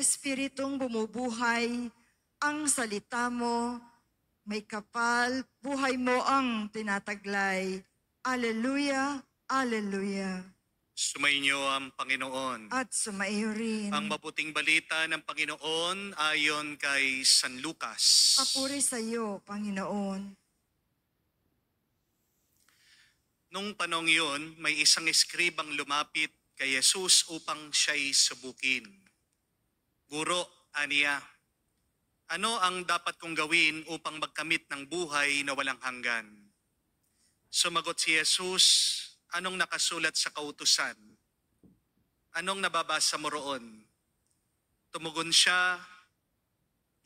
Espiritong bumubuhay, ang salita mo, may kapal, buhay mo ang tinataglay. Alleluia, alleluia. Sumainyo ang Panginoon. At sumaiyo rin. Ang mabuting balita ng Panginoon ayon kay San Lucas. Papuri sa iyo, Panginoon. Nung panong yun, may isang eskribang lumapit kay Jesus upang siya'y subukin. Guro, aniya, ano ang dapat kong gawin upang magkamit ng buhay na walang hanggan? Sumagot si Jesus, anong nakasulat sa kautusan? Anong nababasa mo roon? Tumugon siya,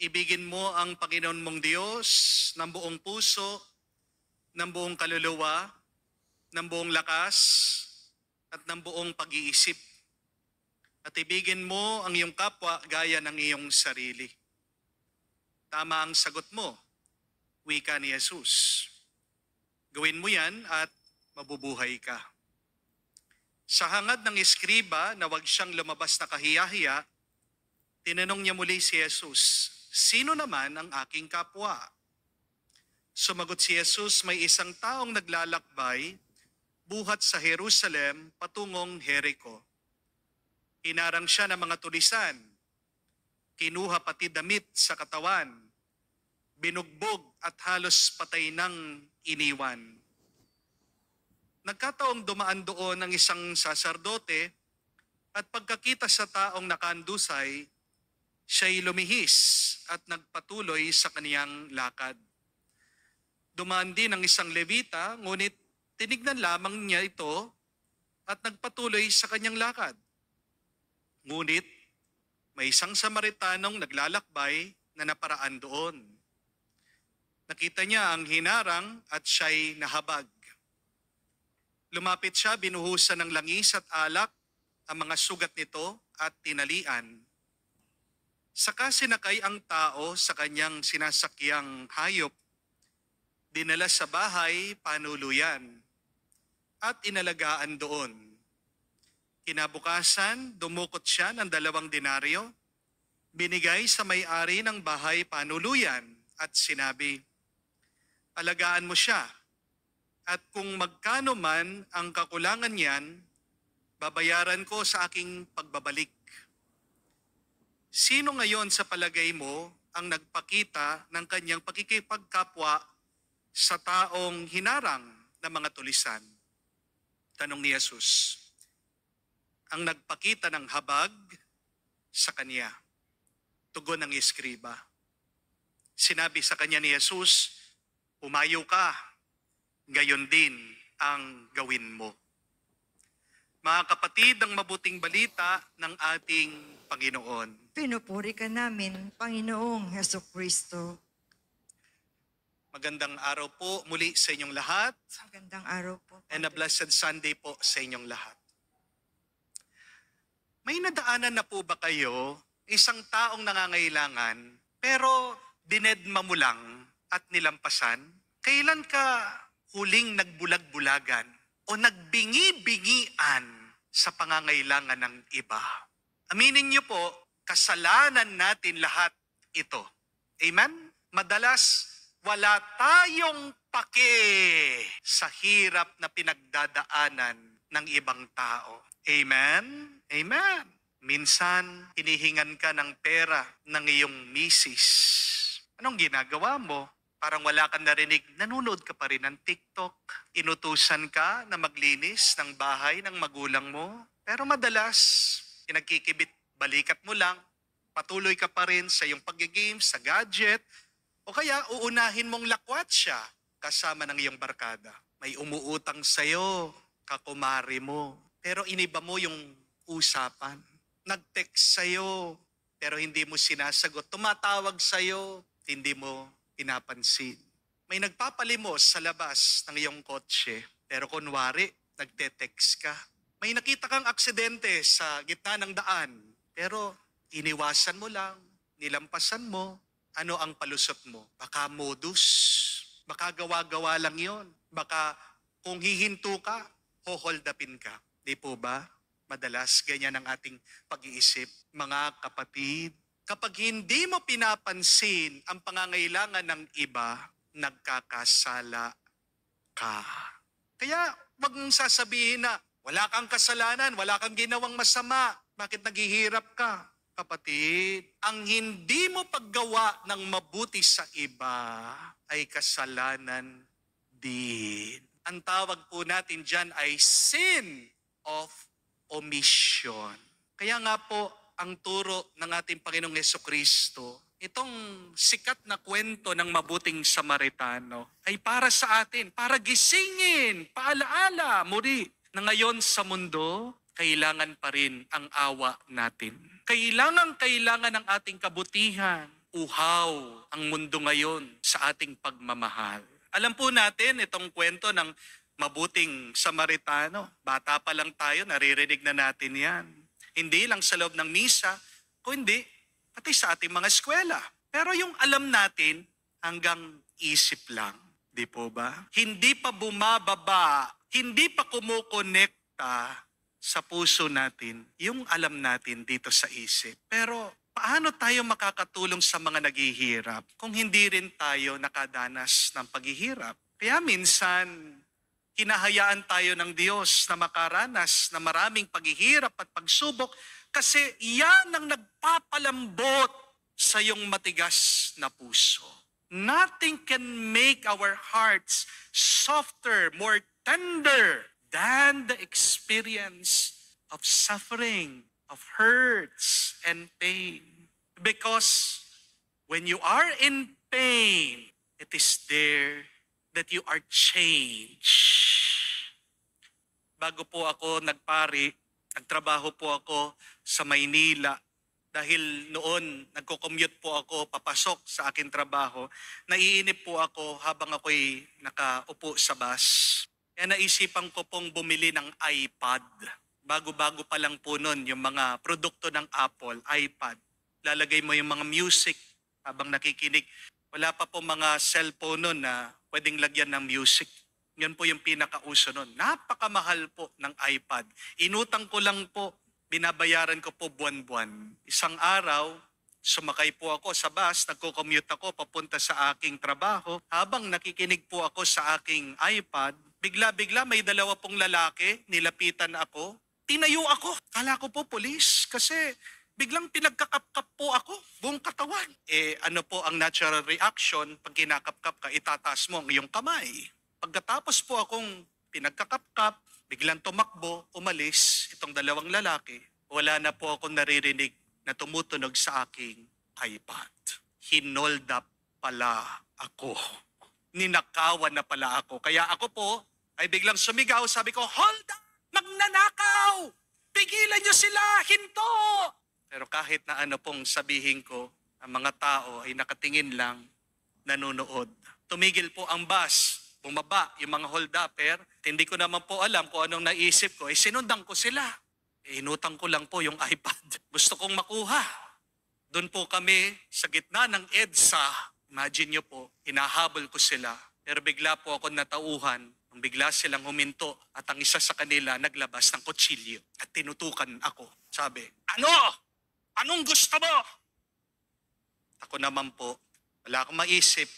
ibigin mo ang Panginoon mong Diyos ng buong puso, ng buong kaluluwa, ng buong lakas, at ng buong pag-iisip. At ibigin mo ang iyong kapwa gaya ng iyong sarili. Tama ang sagot mo, wika ni Jesus. Gawin mo yan at mabubuhay ka. Sa hangad ng eskriba na wag siyang lumabas na kahiyahiya, tinanong niya muli si Jesus, sino naman ang aking kapwa? Sumagot si Jesus, may isang taong naglalakbay buhat sa Jerusalem patungong Jericho. Hinarang siya ng mga tulisan, kinuha pati damit sa katawan, binugbog at halos patay nang iniwan. Nagkataong dumaan doon ang isang saserdote at pagkakita sa taong nakandusay, siya'y lumihis at nagpatuloy sa kaniyang lakad. Dumaan din ang isang Levita, ngunit tinignan lamang niya ito at nagpatuloy sa kanyang lakad. Ngunit may isang Samaritanong naglalakbay na naparaan doon. Nakita niya ang hinarang at siya'y nahabag. Lumapit siya, binuhusan ng langis at alak ang mga sugat nito at tinalian. Saka sinakay ang tao sa kanyang sinasakyang hayop, dinala sa bahay panuluyan, at inalagaan doon. Kinabukasan, dumukot siya ng 2 denaryo, binigay sa may-ari ng bahay panuluyan at sinabi, alagaan mo siya, at kung magkano man ang kakulangan niyan, babayaran ko sa aking pagbabalik. Sino ngayon sa palagay mo ang nagpakita ng kanyang pakikipagkapwa sa taong hinarang ng mga tulisan? Tanong ni Jesus. Ang nagpakita ng habag sa kanya. Tugon ng eskriba. Sinabi sa kanya ni Jesus, umayo ka, gayon din ang gawin mo. Mga kapatid, ang mabuting balita ng ating Panginoon. Pinupuri ka namin, Panginoong Hesukristo. Magandang araw po muli sa inyong lahat. Magandang araw po. And a blessed Sunday po sa inyong lahat. May nadaanan na po ba kayo, isang taong nangangailangan, pero dinedma mo lang at nilampasan? Kailan ka huling nagbulag-bulagan o nagbingi-bingian sa pangangailangan ng iba? Aminin niyo po, kasalanan natin lahat ito. Amen? Madalas, wala tayong pake sa hirap na pinagdadaanan ng ibang tao. Amen? Amen. Minsan, hinihingan ka ng pera ng iyong misis. Anong ginagawa mo? Parang wala kang narinig, nanonood ka pa rin ng TikTok. Inutusan ka na maglinis ng bahay ng magulang mo. Pero madalas, pinagkikibit balikat mo lang. Patuloy ka pa rin sa iyong pag-games, sa gadget. O kaya uunahin mong lakwat siya kasama ng iyong barkada. May umuutang sa'yo, kakumari mo. Pero iniba mo yung usapan. Nag-text sa'yo, pero hindi mo sinasagot. Tumatawag sa'yo, hindi mo pinapansin. May nagpapalimos sa labas ng iyong kotse, pero kunwari, nagte-text ka. May nakita kang aksidente sa gitna ng daan, pero iniwasan mo lang, nilampasan mo. Ano ang palusot mo? Baka modus, baka gawa-gawa lang yon. Baka kung hihinto ka, hoholdapin ka. Di po ba? Madalas ganyan ang ating pag-iisip. Mga kapatid, kapag hindi mo pinapansin ang pangangailangan ng iba, nagkakasala ka. Kaya wag mong sasabihin na wala kang kasalanan, wala kang ginawang masama. Bakit naghihirap ka? Kapatid, ang hindi mo paggawa ng mabuti sa iba ay kasalanan din. Ang tawag po natin dyan ay sin of omission. Kaya nga po, ang turo ng ating Panginoong Hesukristo, itong sikat na kwento ng mabuting Samaritano ay para sa atin, para gisingin, paalaala, muli, na ngayon sa mundo, kailangan pa rin ang awa natin. Kailangan ng ating kabutihan. Uhaw ang mundo ngayon sa ating pagmamahal. Alam po natin itong kwento ng mabuting Samaritano. Bata pa lang tayo, naririnig na natin yan. Hindi lang sa loob ng misa, kundi pati sa ating mga eskwela. Pero yung alam natin, hanggang isip lang. Di po ba? Hindi pa bumababa, hindi pa kumukonekta sa puso natin yung alam natin dito sa isip. Pero paano tayo makakatulong sa mga naghihirap kung hindi rin tayo nakadanas ng paghihirap? Kaya minsan, hinahayaan tayo ng Diyos na makaranas na maraming paghihirap at pagsubok kasi yan ang nagpapalambot sa iyong matigas na puso. Nothing can make our hearts softer, more tender than the experience of suffering, of hurts and pain. Because when you are in pain, it is there that you are changed. Bago po ako nagpari, nagtrabaho po ako sa Maynila. Dahil noon, nagko-commute po ako papasok sa aking trabaho, naiinip po ako habang ako'y nakaupo sa bus. Kaya naisipan ko pong bumili ng iPad. Bago-bago pa lang po noon yung mga produkto ng Apple, iPad. Lalagay mo yung mga music habang nakikinig. Wala pa po mga cellphone noon na pwedeng lagyan ng music. Yun po yung pinakauso noon. Napakamahal po ng iPad. Inutang ko lang po, binabayaran ko po buwan-buwan. Isang araw, sumakay po ako sa bus, nagko-commute ako papunta sa aking trabaho. Habang nakikinig po ako sa aking iPad, bigla-bigla may dalawa pong lalaki, nilapitan ako. Tinayo ako. Kala ko po pulis kasi biglang pinagkakapkap po ako, buong katawan. Ano po ang natural reaction pag kinakapkap ka, itataas mo ang iyong kamay. Pagkatapos po akong pinagkakapkap, biglang tumakbo, umalis itong dalawang lalaki. Wala na po akong naririnig na tumutunog sa aking iPad. Hinold up pala ako. Ninakawan na pala ako. Kaya ako po ay biglang sumigaw. Sabi ko, hold up! Magnanakaw! Pigilan niyo sila! Hinto! Pero kahit na ano pong sabihin ko, ang mga tao ay nakatingin lang, nanonood. Tumigil po ang bus. Bumaba yung mga hold-upper. Hindi ko naman po alam kung anong naisip ko. Sinundan ko sila. Inutang ko lang po yung iPad. Gusto kong makuha. Doon po kami sa gitna ng EDSA. Imagine nyo po, hinahabol ko sila. Pero bigla po ako natauhan. Nung bigla silang huminto at ang isa sa kanila naglabas ng kutsilyo at tinutukan ako. Sabi, ano? Anong gusto mo? Ako naman po, wala akong maisip.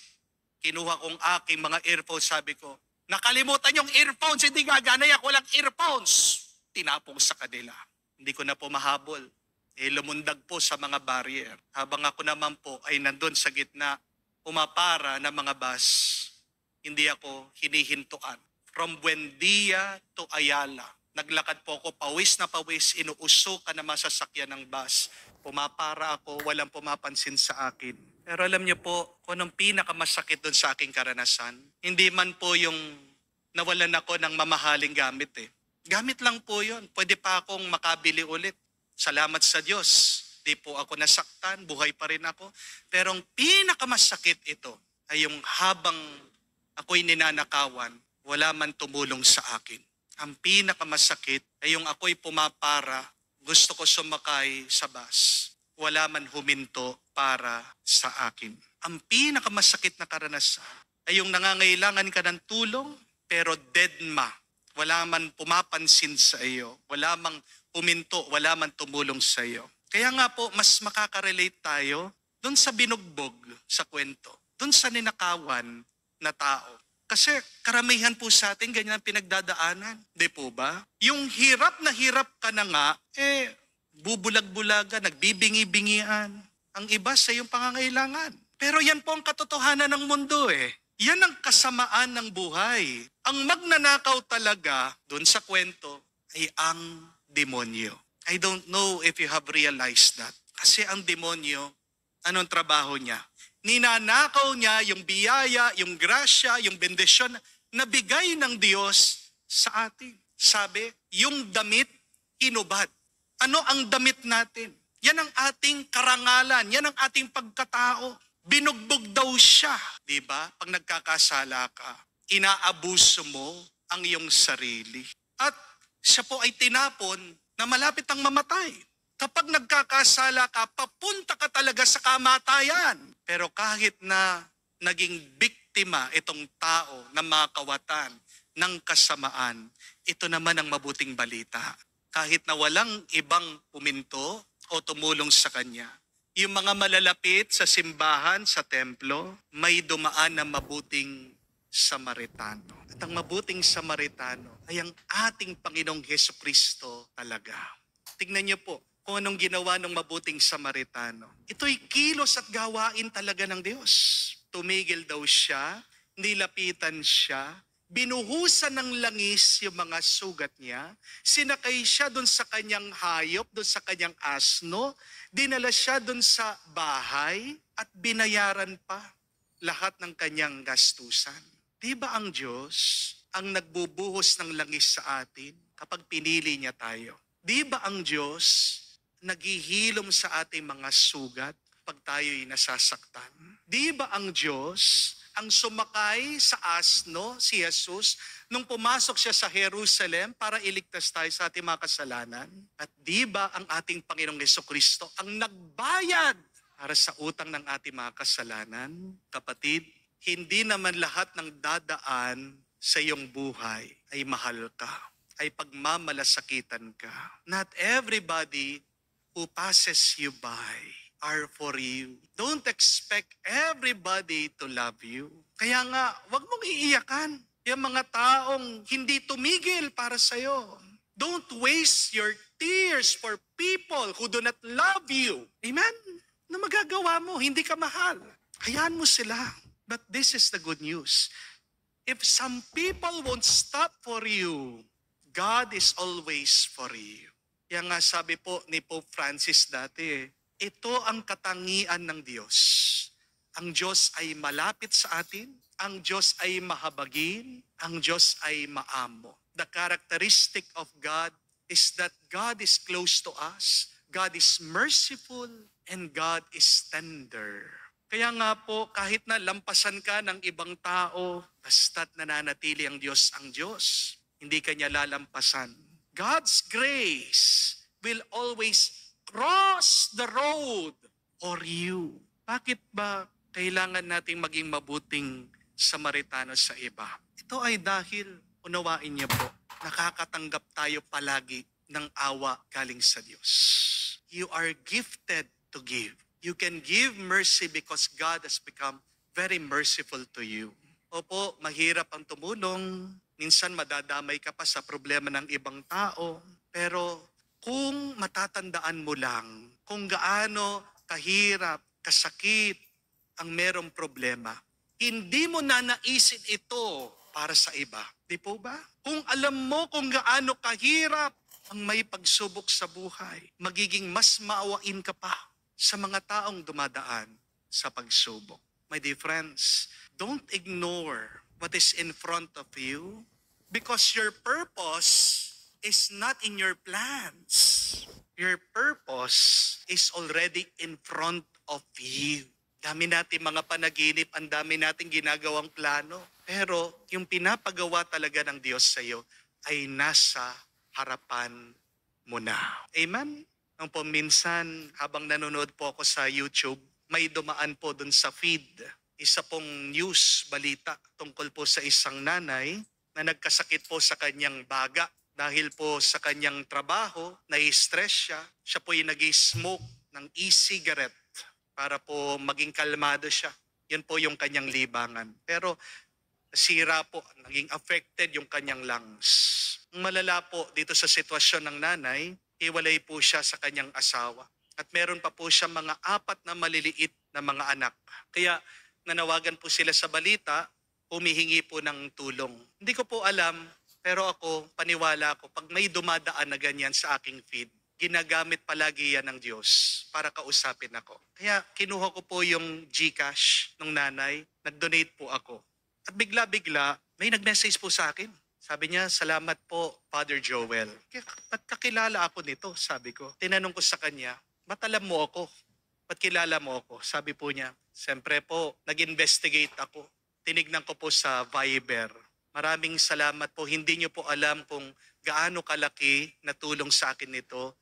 Kinuha kong aking mga earphones, sabi ko, nakalimutan yung earphones, hindi gagana yan, walang earphones. Tinapong sa kanila. Hindi ko na po mahabol. Lumundag po sa mga barrier. Habang ako naman po ay nandun sa gitna, pumapara ng mga bus, hindi ako hinihintuan. From Buendia to Ayala, naglakad po ako, pawis na pawis, inuusukan na masasakyan ng bus. Pumapara ako, walang pumapansin sa akin. Pero alam niyo po, kung anong pinakamasakit doon sa aking karanasan, hindi man po yung nawalan ako ng mamahaling gamit eh. Gamit lang po yun. Pwede pa akong makabili ulit. Salamat sa Diyos. Di po ako nasaktan, buhay pa rin ako. Pero ang pinakamasakit ito ay yung habang ako'y ninanakawan, wala man tumulong sa akin. Ang pinakamasakit ay yung ako'y pumapara, gusto ko sumakay sa bus. Wala man huminto para sa akin. Ang pinakamasakit na karanasan ay yung nangangailangan ka ng tulong, pero deadma. Wala man pumapansin sa iyo. Wala mang uminto, wala man tumulong sa iyo. Kaya nga po, mas makaka-relate tayo doon sa binugbog sa kwento, doon sa ninakawan na tao. Kasi karamihan po sa atin ganyan ang pinagdadaanan. Di po ba? Yung hirap na hirap ka na nga, bubulag-bulaga, nagbibingi-bingian. Ang iba sa iyong pangangailangan. Pero yan po ang katotohanan ng mundo Yan ang kasamaan ng buhay. Ang magnanakaw talaga, doon sa kwento, ay ang demonyo. I don't know if you have realized that. Kasi ang demonyo, anong trabaho niya? Ninanakaw niya yung biyaya, yung grasya, yung bendisyon na bigay ng Diyos sa atin. Sabi, yung damit, inubad. Ano ang damit natin? Yan ang ating karangalan, yan ang ating pagkatao. Binugbog daw siya. Diba? Pag nagkakasala ka, inaabuso mo ang iyong sarili. At siya po ay tinapon na malapit ang mamatay. Kapag nagkakasala ka, papunta ka talaga sa kamatayan. Pero kahit na naging biktima itong tao ng mga kawatan, ng kasamaan, ito naman ang mabuting balita. Kahit na walang ibang puminto o tumulong sa kanya, yung mga malalapit sa simbahan, sa templo, may dumaan na mabuting Samaritano. At ang mabuting Samaritano ay ang ating Panginoong Hesukristo talaga. Tignan niyo po kung anong ginawa ng mabuting Samaritano. Ito'y kilos at gawain talaga ng Diyos. Tumigil daw siya, nilapitan siya, binuhusan ng langis yung mga sugat niya, sinakay siya doon sa kanyang hayop, doon sa kanyang asno, dinala siya doon sa bahay at binayaran pa lahat ng kanyang gastusan. Di ba ang Diyos ang nagbubuhos ng langis sa atin kapag pinili niya tayo? Di ba ang Diyos naghihilom sa ating mga sugat pag tayo'y nasasaktan? Di ba ang Diyos ang sumakay sa asno, si Jesus, nung pumasok siya sa Jerusalem para iligtas tayo sa ating mga kasalanan? At di ba ang ating Panginoong Hesukristo ang nagbayad para sa utang ng ating mga kasalanan? Kapatid, hindi naman lahat ng dadaan sa iyong buhay ay mahal ka, ay pagmamalasakitan ka. Not everybody who passes you by are for you. Don't expect everybody to love you. Kaya nga, wag mong iiyakan yung mga taong hindi tumigil para sa'yo. Don't waste your tears for people who do not love you. Amen? Na magagawa mo, hindi ka mahal. Hayaan mo sila. But this is the good news. If some people won't stop for you, God is always for you. Kaya nga sabi po ni Pope Francis dati, ito ang katangian ng Diyos. Ang Diyos ay malapit sa atin, ang Diyos ay mahabagin, ang Diyos ay maamo. The characteristic of God is that God is close to us, God is merciful, and God is tender. Kaya nga po, kahit na lampasan ka ng ibang tao, basta't nananatili ang Diyos, hindi ka niya lalampasan. God's grace will always cross the road for you. Bakit ba kailangan nating maging mabuting Samaritano sa iba? Ito ay dahil, unawain niyo po, nakakatanggap tayo palagi ng awa galing sa Diyos. You are gifted to give. You can give mercy because God has become very merciful to you. Opo, mahirap ang tumulong. Minsan madadamay ka pa sa problema ng ibang tao. Pero kung matatandaan mo lang kung gaano kahirap, kasakit ang merong problema, hindi mo nanaisin ito para sa iba. Di po ba? Kung alam mo kung gaano kahirap ang may pagsubok sa buhay, magiging mas maawain ka pa sa mga taong dumadaan sa pagsubok. My dear friends, don't ignore what is in front of you because your purpose is not in your plans. Your purpose is already in front of you. Dami natin mga panaginip, ang dami natin ginagawang plano. Pero yung pinapagawa talaga ng Diyos sa iyo ay nasa harapan mo na. Amen? Nung po minsan, habang nanonood po ako sa YouTube, may dumaan po dun sa feed. Isa pong news, balita, tungkol po sa isang nanay na nagkasakit po sa kanyang baga dahil po sa kanyang trabaho, nai-stress siya. Siya po yung nag-smoke ng e-cigarette para po maging kalmado siya. Yun po yung kanyang libangan. Pero nasira po, naging affected yung kanyang lungs. Ang malala po dito sa sitwasyon ng nanay, hiwalay po siya sa kanyang asawa. At meron pa po siya mga 4 na maliliit na mga anak. Kaya nanawagan po sila sa balita, humihingi po ng tulong. Hindi ko po alam, pero ako, paniwala ko, pag may dumadaan na ganyan sa aking feed, ginagamit palagi yan ng Diyos para kausapin ako. Kaya kinuha ko po yung GCash ng nanay, nag-donate po ako. At bigla-bigla, may nag-message po sa akin. Sabi niya, salamat po, Father Joel. Ba't kakilala ako nito? Sabi ko. Tinanong ko sa kanya, ba't alam mo ako? Ba't kilala mo ako? Sabi po niya, siyempre po, nag-investigate ako. Tinignan ko po sa Viber. Maraming salamat po. Hindi niyo po alam kung gaano kalaki na tulong sa akin nito.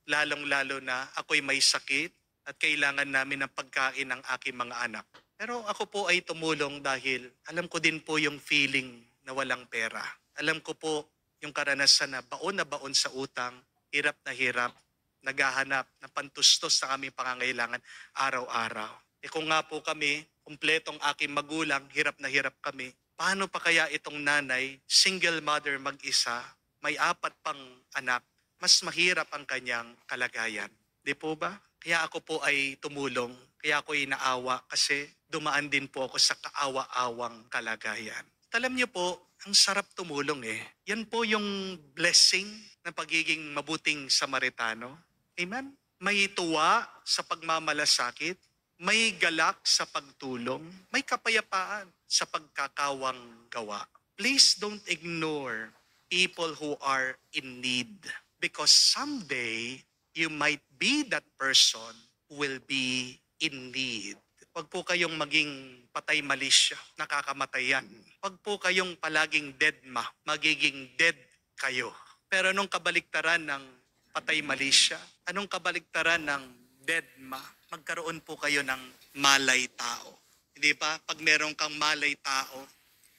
Lalong-lalo na ako'y may sakit at kailangan namin ng pagkain ng aking mga anak. Pero ako po ay tumulong dahil alam ko din po yung feeling na walang pera. Alam ko po yung karanasan na baon sa utang, hirap na hirap, naghahanap ng pantustos sa aming pangangailangan araw-araw. Kung nga po kami, kumpletong aking magulang, hirap na hirap kami, paano pa kaya itong nanay, single mother mag-isa, may 4 pang anak, mas mahirap ang kanyang kalagayan. Di po ba? Kaya ako po ay tumulong, kaya ako ay naawa kasi dumaan din po ako sa kaawa-awang kalagayan. At alam niyo po, ang sarap tumulong eh. Yan po yung blessing ng pagiging mabuting Samaritano. Amen? May tuwa sa pagmamalasakit, may galak sa pagtulong, may kapayapaan sa pagkakawang gawa. Please don't ignore people who are in need because someday you might be that person who will be in need. Huwag po kayong maging patay malisya, nakakamatay yan. Huwag po kayong palaging deadma, magiging dead kayo. Pero anong kabaliktaran ng patay malisya? Anong kabaliktaran ng deadma? Magkaroon po kayo ng malay tao. Hindi ba? Pag meron kang malay tao,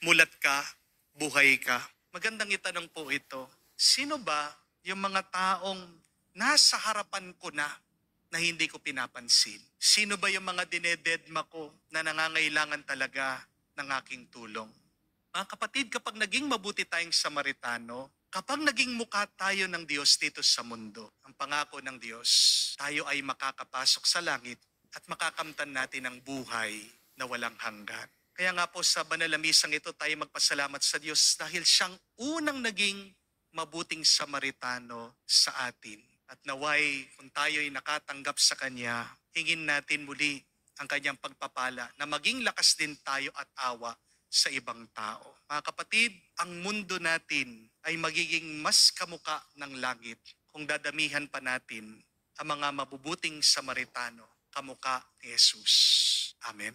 mulat ka, buhay ka. Magandang itanong po ito. Sino ba yung mga taong nasa harapan ko na hindi ko pinapansin? Sino ba yung mga dinededma ko na nangangailangan talaga ng aking tulong? Mga kapatid, kapag naging mabuti tayong Samaritano, kapag naging mukha tayo ng Diyos dito sa mundo, ang pangako ng Diyos, tayo ay makakapasok sa langit at makakamtan natin ang buhay na walang hanggan. Kaya nga po sa banal na misang ito tayo magpasalamat sa Diyos dahil siyang unang naging mabuting Samaritano sa atin. At naway kung tayo ay nakatanggap sa Kanya, hingin natin muli ang Kanyang pagpapala na maging lakas din tayo at awa sa ibang tao. Mga kapatid, ang mundo natin ay magiging mas kamuka ng langit kung dadamihan pa natin ang mga mabubuting Samaritano kamuka ni Jesus. Amen.